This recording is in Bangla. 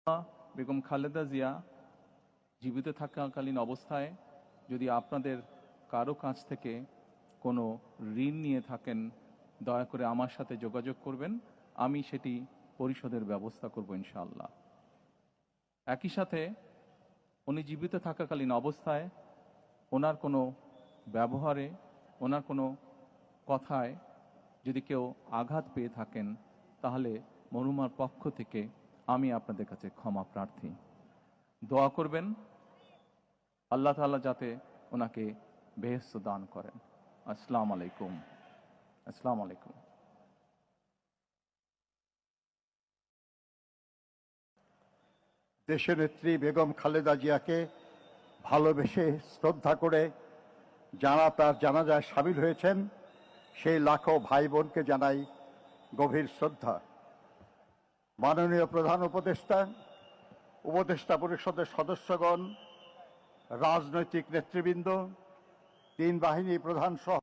বেগম খালেদা জিয়া জীবিত থাকাকালীন অবস্থায় যদি আপনাদের কারো কাছ থেকে কোনো ঋণ নিয়ে থাকেন, দয়া করে আমার সাথে যোগাযোগ করবেন, আমি সেটি পরিশোধের ব্যবস্থা করব ইনশাআল্লাহ। একই সাথে উনি জীবিত থাকাকালীন অবস্থায় ওনার কোনো ব্যবহারে, ওনার কোনো কথায় যদি কেউ আঘাত পেয়ে থাকেন, তাহলে মরহুমার পক্ষ থেকে আমি আপনাদের কাছে ক্ষমা প্রার্থী। দোয়া করবেন আল্লাহ তাআলা যাতে ওনাকে বেহেশত দান করেন। আসসালামু আলাইকুম। আসসালামু আলাইকুম। দেশনেত্রী বেগম খালেদা জিয়াকে ভালোবেসে শ্রদ্ধা করে যারা তার জানাজায় সামিল হয়েছেন সেই লাখো ভাই বোনকে জানাই গভীর শ্রদ্ধা। মাননীয় প্রধান উপদেষ্টা পরিষদের সদস্যগণ, রাজনৈতিক নেতৃবৃন্দ, তিন বাহিনী প্রধান সহ